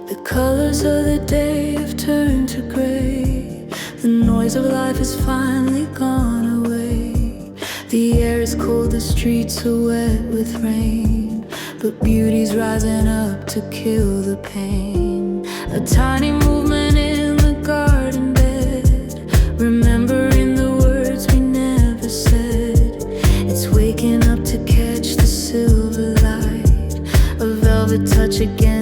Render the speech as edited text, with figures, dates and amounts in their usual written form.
The colors of the day have turned to gray. The noise of life has finally gone away. The air is cold, the streets are wet with rain, but beauty's rising up to kill the pain. A tiny movement in the garden bed, remembering the words we never said. It's waking up to catch the silver light, a velvet touch again